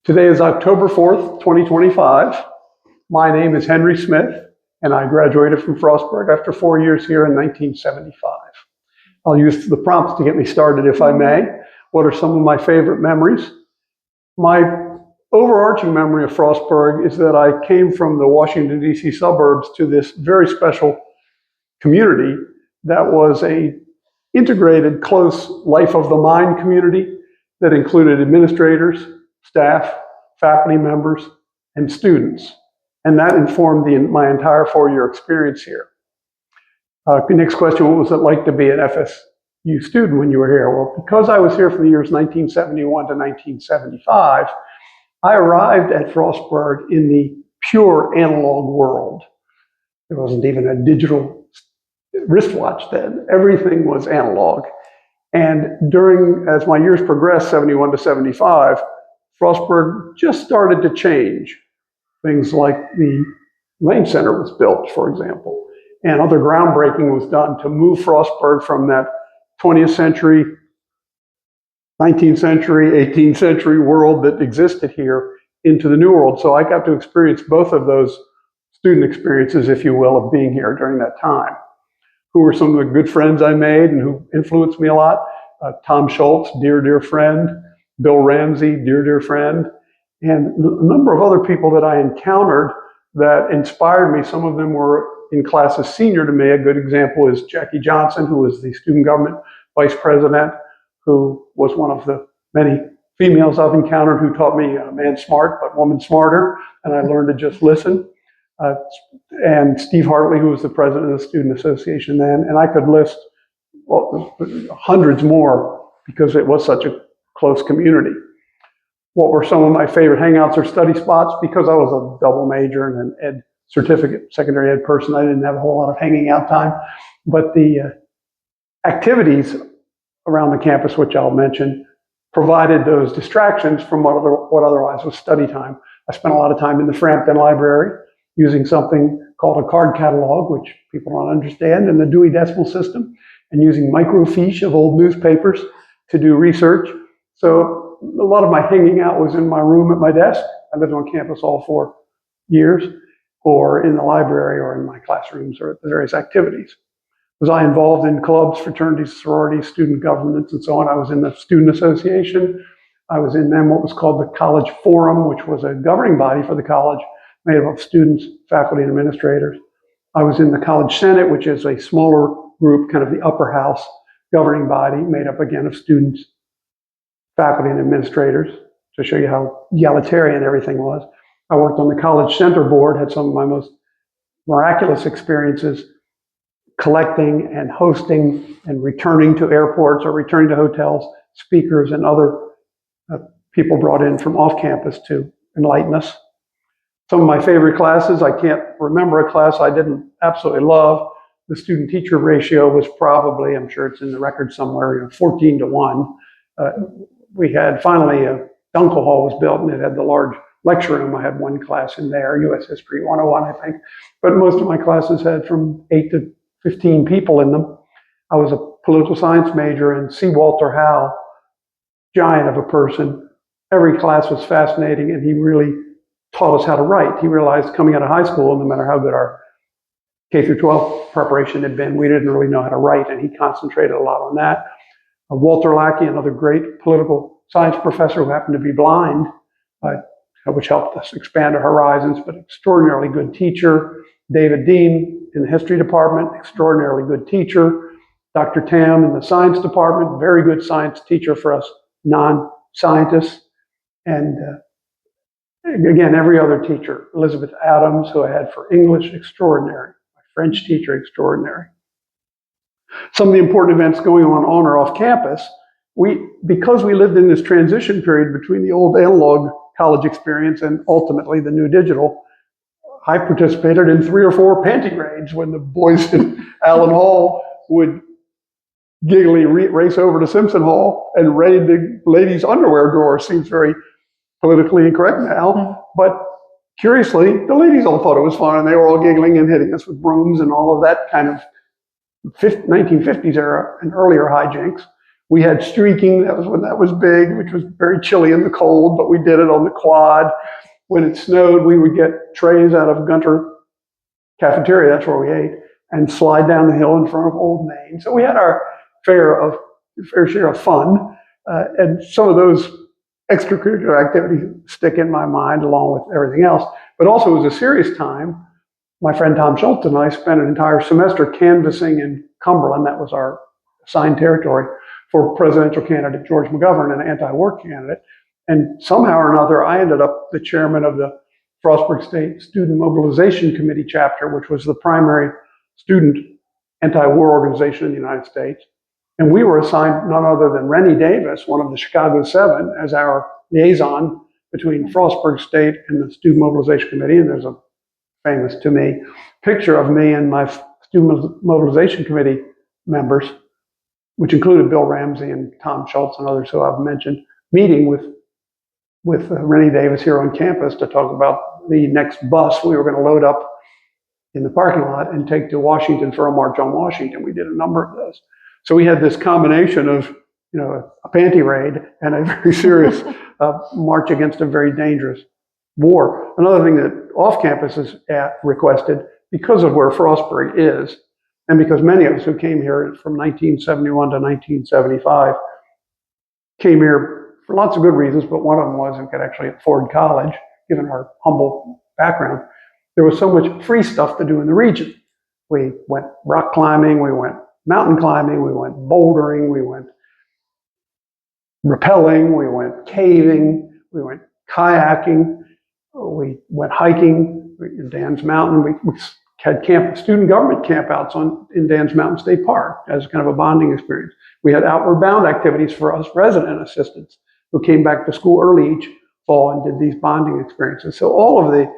Today is October 4th, 2025. My name is Henry Smith, and I graduated from Frostburg after 4 years here in 1975. I'll use the prompts to get me started, if I may. What are some of my favorite memories? My overarching memory of Frostburg is that I came from the Washington, D.C. suburbs to this very special community that was an integrated, close life of the mind community that included administrators, staff, faculty members, and students. And that informed my entire 4-year experience here. Next question, what was it like to be an FSU student when you were here? Well, because I was here from the years 1971 to 1975, I arrived at Frostburg in the pure analog world. There wasn't even a digital wristwatch then. Everything was analog. And as my years progressed, 71 to 75, Frostburg just started to change. Things like the Lane Center was built, for example, and other groundbreaking was done to move Frostburg from that 20th century, 19th century, 18th century world that existed here into the new world. So I got to experience both of those student experiences, if you will, of being here during that time. Who were some of the good friends I made and who influenced me a lot? Tom Schultz, dear, dear friend. Bill Ramsey, dear, dear friend. And a number of other people that I encountered that inspired me. Some of them were in classes senior to me. A good example is Jackie Johnson, who was the student government vice president, who was one of the many females I've encountered who taught me man smart, but woman smarter. And I learned to just listen. And Steve Hartley, who was the president of the Student Association then. And I could list hundreds more because it was such a close community. What were some of my favorite hangouts or study spots? Because I was a double major and an ed certificate, secondary ed person, I didn't have a whole lot of hanging out time. But the activities around the campus, which I'll mention, provided those distractions from what otherwise was study time. I spent a lot of time in the Frampton Library using something called a card catalog, which people don't understand, and the Dewey Decimal System, and using microfiche of old newspapers to do research. So a lot of my hanging out was in my room at my desk. I lived on campus all 4 years, or in the library, or in my classrooms, or at the various activities. Was I involved in clubs, fraternities, sororities, student governments, and so on? I was in the Student Association. I was in then what was called the College Forum, which was a governing body for the college made up of students, faculty, and administrators. I was in the College Senate, which is a smaller group, kind of the upper house governing body, made up again of students, faculty, and administrators, to show you how egalitarian everything was. I worked on the College Center board, had some of my most miraculous experiences collecting and hosting and returning to airports or returning to hotels, speakers and other people brought in from off campus to enlighten us. Some of my favorite classes, I can't remember a class I didn't absolutely love. The student-teacher ratio was probably, I'm sure it's in the record somewhere, 14 to 1. We had finally Dunkel Hall was built, and it had the large lecture room. I had one class in there, U.S. History 101, I think. But most of my classes had from 8 to 15 people in them. I was a political science major, and C. Walter Howe, giant of a person. Every class was fascinating, and he really taught us how to write. He realized coming out of high school, no matter how good our K through 12 preparation had been, we didn't really know how to write, and he concentrated a lot on that. Walter Lackey, another great political science professor who happened to be blind, which helped us expand our horizons, but extraordinarily good teacher. David Dean in the history department, extraordinarily good teacher. Dr. Tam in the science department, very good science teacher for us non-scientists. And again, every other teacher. Elizabeth Adams, who I had for English, extraordinary. My French teacher, extraordinary. Some of the important events going on or off campus, because we lived in this transition period between the old analog college experience and ultimately the new digital, I participated in 3 or 4 panty raids when the boys in Allen Hall would giggly race over to Simpson Hall and raid the ladies' underwear drawer. Seems very politically incorrect now, but curiously, the ladies all thought it was fun, and they were all giggling and hitting us with brooms and all of that kind of 1950s era and earlier hijinks. We had streaking, that was when that was big, which was very chilly in the cold, but we did it on the quad. When it snowed, we would get trays out of Gunter Cafeteria, that's where we ate, and slide down the hill in front of Old Main. So we had our fair share of fun, and some of those extracurricular activities stick in my mind along with everything else. But also it was a serious time. My friend Tom Schultz and I spent an entire semester canvassing in Cumberland. That was our assigned territory for presidential candidate George McGovern, an anti-war candidate. And somehow or another, I ended up the chairman of the Frostburg State Student Mobilization Committee chapter, which was the primary student anti-war organization in the United States. And we were assigned none other than Rennie Davis, one of the Chicago Seven, as our liaison between Frostburg State and the Student Mobilization Committee. And there's a famous, to me, picture of me and my Student Mobilization Committee members, which included Bill Ramsey and Tom Schultz and others who I've mentioned, meeting with Rennie Davis here on campus to talk about the next bus we were going to load up in the parking lot and take to Washington for a march on Washington. We did a number of those. So we had this combination of, a panty raid and a very serious march against a very dangerous war. Another thing that off campus is requested, because of where Frostburg is, and because many of us who came here from 1971 to 1975 came here for lots of good reasons, but one of them was we could actually afford college, given our humble background. There was so much free stuff to do in the region. We went rock climbing, we went mountain climbing, we went bouldering, we went rappelling, we went caving, we went kayaking, we went hiking in Dan's Mountain. We had student government campouts in Dan's Mountain State Park as kind of a bonding experience. We had outward bound activities for us resident assistants who came back to school early each fall and did these bonding experiences. So all of the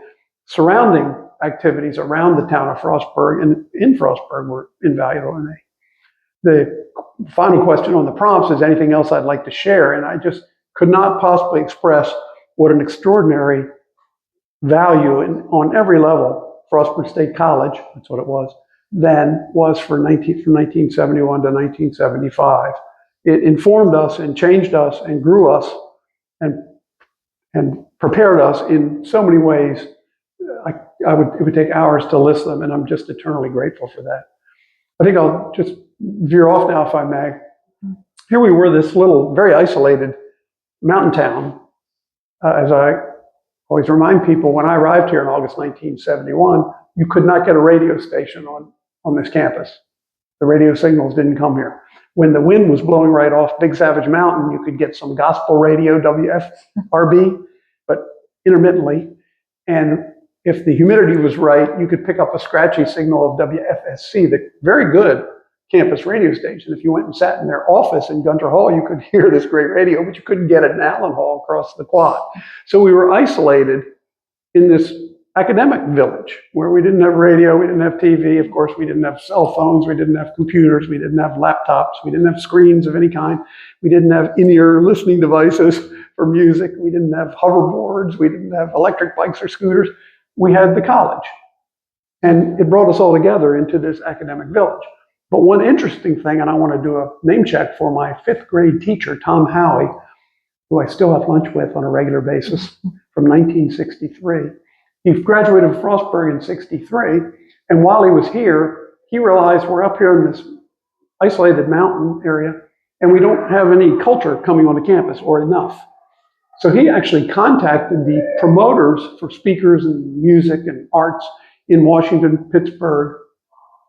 surrounding activities around the town of Frostburg and in Frostburg were invaluable to me. The final question on the prompts is anything else I'd like to share, and I just could not possibly express what an extraordinary value on every level Frostburg State College, that's what it was, then was from 1971 to 1975. It informed us and changed us and grew us and prepared us in so many ways. It would take hours to list them, and I'm just eternally grateful for that. I think I'll just veer off now, if I may. Here we were, this little, very isolated mountain town. As I always remind people, when I arrived here in August 1971, you could not get a radio station on this campus. The radio signals didn't come here. When the wind was blowing right off Big Savage Mountain, you could get some gospel radio, WFRB, but intermittently. And if the humidity was right, you could pick up a scratchy signal of WFSC, the very good campus radio station. If you went and sat in their office in Gunter Hall, you could hear this great radio, but you couldn't get it in Allen Hall across the quad. So we were isolated in this academic village where we didn't have radio, we didn't have TV, of course, we didn't have cell phones, we didn't have computers, we didn't have laptops, we didn't have screens of any kind, we didn't have in-ear listening devices for music, we didn't have hoverboards, we didn't have electric bikes or scooters. We had the college. And it brought us all together into this academic village. But one interesting thing, and I want to do a name check for my 5th grade teacher, Tom Howie, who I still have lunch with on a regular basis from 1963. He graduated from Frostburg in 63, and while he was here, he realized we're up here in this isolated mountain area, and we don't have any culture coming onto campus, or enough. So he actually contacted the promoters for speakers and music and arts in Washington, Pittsburgh,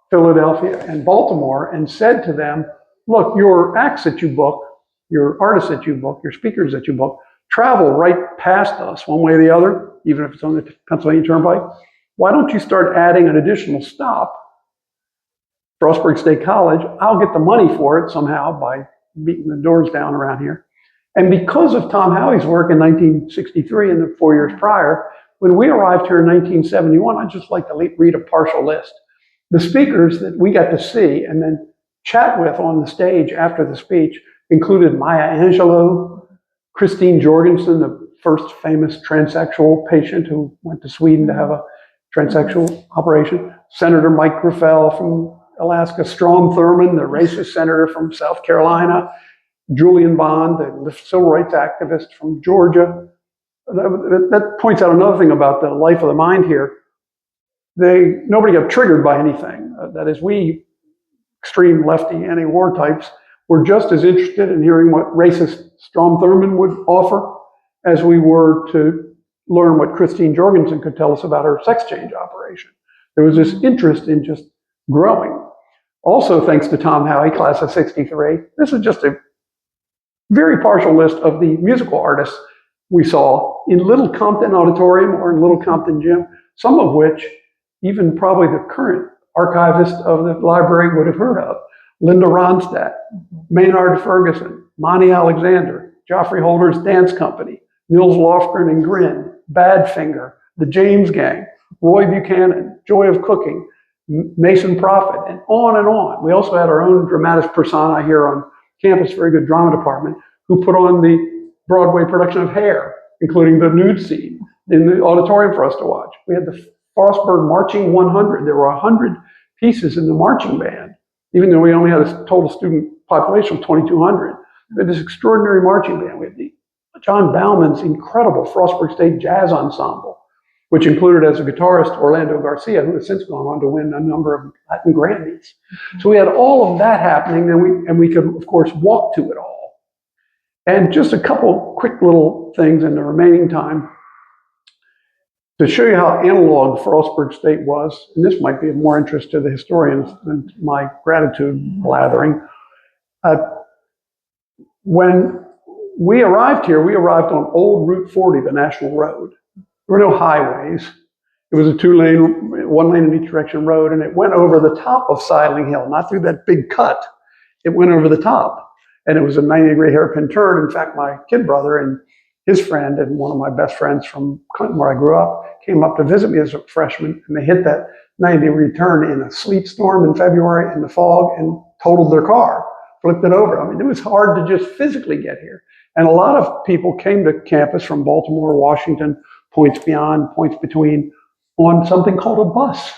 Philadelphia, and Baltimore, and said to them, look, your acts that you book, your artists that you book, your speakers that you book, travel right past us one way or the other, even if it's on the Pennsylvania Turnpike. Why don't you start adding an additional stop, Frostburg State College? I'll get the money for it somehow by beating the doors down around here. And because of Tom Howie's work in 1963 and the 4 years prior, when we arrived here in 1971, I'd just like to read a partial list. The speakers that we got to see and then chat with on the stage after the speech included Maya Angelou, Christine Jorgensen, the first famous transsexual patient who went to Sweden to have a transsexual operation, Senator Mike Graffel from Alaska, Strom Thurmond, the racist senator from South Carolina, Julian Bond, the civil rights activist from Georgia. That points out another thing about the life of the mind here. Nobody got triggered by anything. That is, we extreme lefty anti-war types were just as interested in hearing what racist Strom Thurmond would offer as we were to learn what Christine Jorgensen could tell us about her sex change operation. There was this interest in just growing. Also, thanks to Tom Howie, class of '63, this is just a very partial list of the musical artists we saw in Little Compton Auditorium or in Little Compton Gym, some of which even probably the current archivist of the library would have heard of. Linda Ronstadt, Maynard Ferguson, Monty Alexander, Joffrey Holder's Dance Company, Nils Lofgren and Grin, Badfinger, the James Gang, Roy Buchanan, Joy of Cooking, Mason Prophet, and on and on. We also had our own dramatis persona here on campus, very good drama department, who put on the Broadway production of Hair, including the nude scene in the auditorium for us to watch. We had the Frostburg Marching 100. There were 100 pieces in the marching band, even though we only had a total student population of 2,200. We had this extraordinary marching band. We had the John Bauman's incredible Frostburg State Jazz Ensemble, which included as a guitarist Orlando Garcia, who has since gone on to win a number of Latin Grammys. So we had all of that happening, and we could, of course, walk to it all. And just a couple quick little things in the remaining time to show you how analog Frostburg State was, and this might be of more interest to the historians than my gratitude blathering. When we arrived here, we arrived on old Route 40, the national road. There were no highways. It was a one lane in each direction road, and it went over the top of Sidling Hill, not through that big cut. It went over the top, and it was a 90-degree hairpin turn. In fact, my kid brother and his friend and one of my best friends from Clinton, where I grew up, came up to visit me as a freshman, and they hit that 90-degree turn in a sleet storm in February in the fog and totaled their car, flipped it over. I mean, it was hard to just physically get here. And a lot of people came to campus from Baltimore, Washington, points beyond, points between, on something called a bus.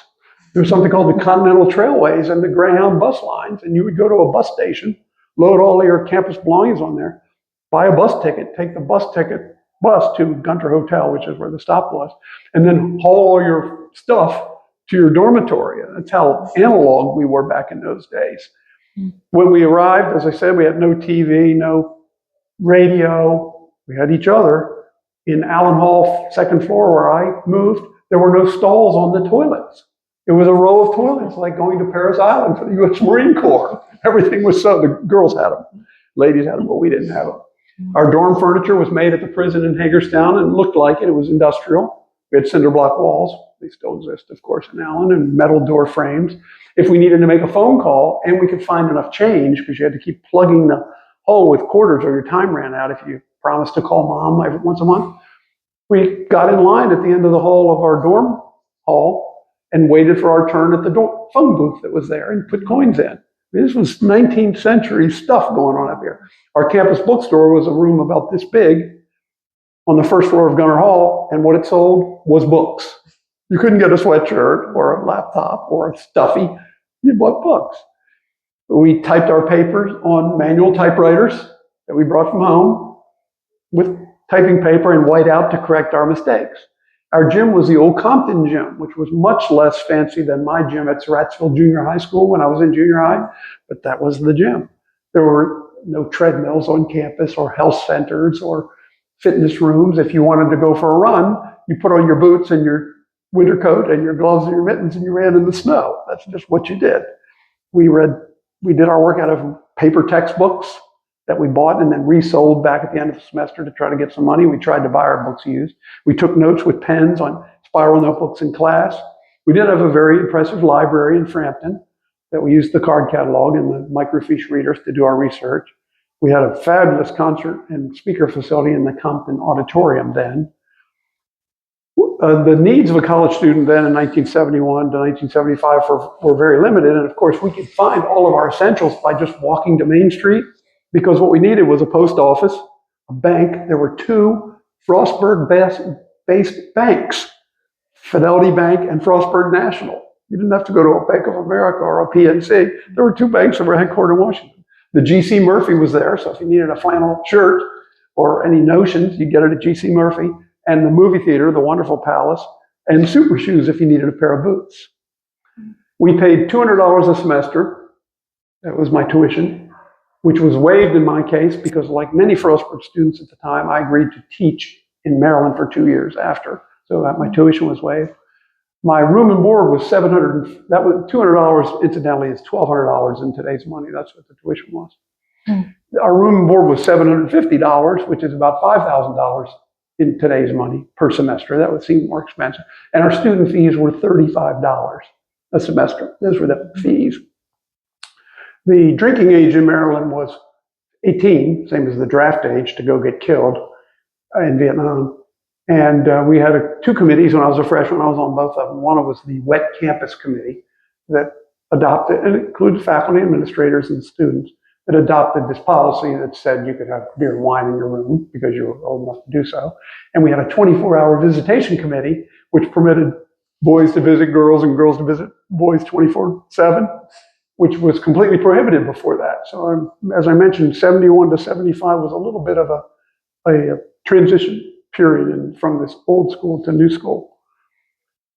There was something called the Continental Trailways and the Greyhound bus lines, and you would go to a bus station, load all your campus belongings on there, buy a bus ticket, take the bus to Gunter Hotel, which is where the stop was, and then haul all your stuff to your dormitory. That's how analog we were back in those days. When we arrived, as I said, we had no TV, no radio. We had each other. In Allen Hall, second floor where I moved, there were no stalls on the toilets. It was a row of toilets, like going to Parris Island for the U.S. Marine Corps. Everything was so, the girls had them. Ladies had them, but we didn't have them. Our dorm furniture was made at the prison in Hagerstown and looked like it. It was industrial. We had cinder block walls. They still exist, of course, in Allen, and metal door frames. If we needed to make a phone call and we could find enough change, because you had to keep plugging the hole with quarters or your time ran out if you promised to call mom every once a month, we got in line at the end of the hall of our dorm hall and waited for our turn at the phone booth that was there and put coins in. This was 19th century stuff going on up here. Our campus bookstore was a room about this big on the first floor of Gunter Hall, and what it sold was books. You couldn't get a sweatshirt or a laptop or a stuffy. You bought books. We typed our papers on manual typewriters that we brought from home with typing paper and whiteout to correct our mistakes. Our gym was the old Compton gym, which was much less fancy than my gym at Surrattsville Junior High School when I was in junior high, but that was the gym. There were no treadmills on campus or health centers or fitness rooms. If you wanted to go for a run, you put on your boots and your winter coat and your gloves and your mittens and you ran in the snow. That's just what you did. We did our work out of paper textbooks that we bought and then resold back at the end of the semester to try to get some money. We tried to buy our books used. We took notes with pens on spiral notebooks in class. We did have a very impressive library in Frampton that we used the card catalog and the microfiche readers to do our research. We had a fabulous concert and speaker facility in the Compton Auditorium then. The needs of a college student then in 1971 to 1975 were very limited. And of course, we could find all of our essentials by just walking to Main Street, because what we needed was a post office, a bank. There were two Frostburg-based banks, Fidelity Bank and Frostburg National. You didn't have to go to a Bank of America or a PNC. There were two banks that were headquartered in Washington. The G.C. Murphy was there, so if you needed a flannel shirt or any notions, you'd get it at G.C. Murphy. And the movie theater, the Wonderful Palace, and super shoes if you needed a pair of boots. We paid $200 a semester. That was my tuition, which was waived in my case because, like many Frostburg students at the time, I agreed to teach in Maryland for 2 years after. So my tuition was waived. My room and board was $700. That was $200. Incidentally, is $1,200 in today's money. That's what the tuition was. Our room and board was $750, which is about $5,000 in today's money per semester. That would seem more expensive. And our student fees were $35 a semester. Those were the fees. The drinking age in Maryland was 18, same as the draft age to go get killed in Vietnam. And we had two committees when I was a freshman. I was on both of them. One was the Wet Campus Committee that adopted, and it included faculty, administrators, and students, that adopted this policy that said you could have beer and wine in your room because you were old enough to do so. And we had a 24-hour visitation committee, which permitted boys to visit girls and girls to visit boys 24/7, which was completely prohibited before that. So as I mentioned, 71 to 75 was a little bit of a transition period from this old school to new school.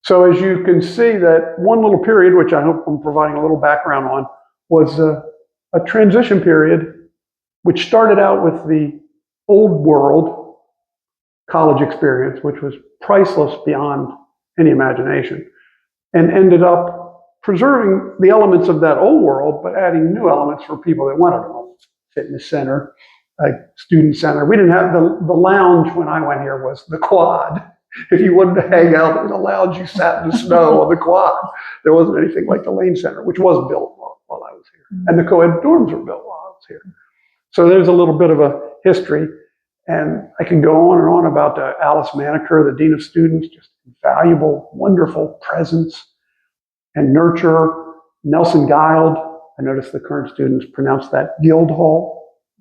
So as you can see, that one little period, which I hope I'm providing a little background on, was a transition period which started out with the old world college experience, which was priceless beyond any imagination, and ended up preserving the elements of that old world, but adding new elements for people that wanted them. Fitness center, a student center. We didn't have the lounge when I went here was the quad. If you wanted to hang out in the lounge, you sat in the snow on the quad. There wasn't anything like the Lane Center, which was built while I was here. And the co-ed dorms were built while I was here. So there's a little bit of a history. And I can go on and on about Alice Manicure, the Dean of Students, just valuable, wonderful presence and nurture. Nelson Guild, I noticed the current students pronounce that Guildhall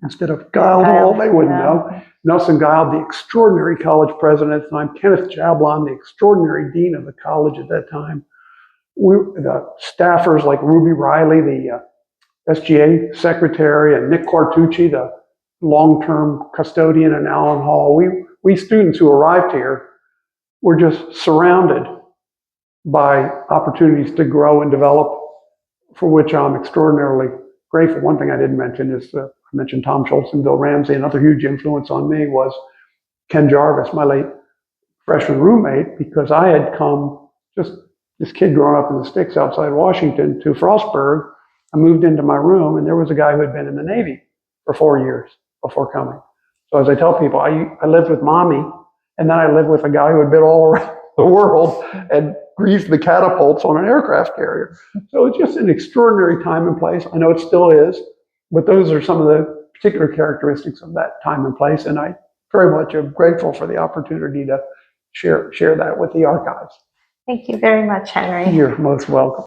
instead of Guildhall, they wouldn't know. Nelson Guild, the extraordinary college president at the time. Kenneth Jablon, the extraordinary dean of the college at that time. The staffers like Ruby Riley, the SGA secretary, and Nick Quartucci, the long-term custodian in Allen Hall. We students who arrived here were just surrounded by opportunities to grow and develop, for which I'm extraordinarily grateful. One thing I didn't mention is I mentioned Tom Schultz and Bill Ramsey. Another huge influence on me was Ken Jarvis, my late freshman roommate, because I had come, just this kid growing up in the sticks outside Washington, to Frostburg. I moved into my room, and there was a guy who had been in the Navy for 4 years before coming. So as I tell people, I lived with mommy, and then I lived with a guy who had been all around the world and greased the catapults on an aircraft carrier. So it's just an extraordinary time and place. I know it still is, but those are some of the particular characteristics of that time and place, and I very much am grateful for the opportunity to share that with the archives. Thank you very much, Henry. You're most welcome.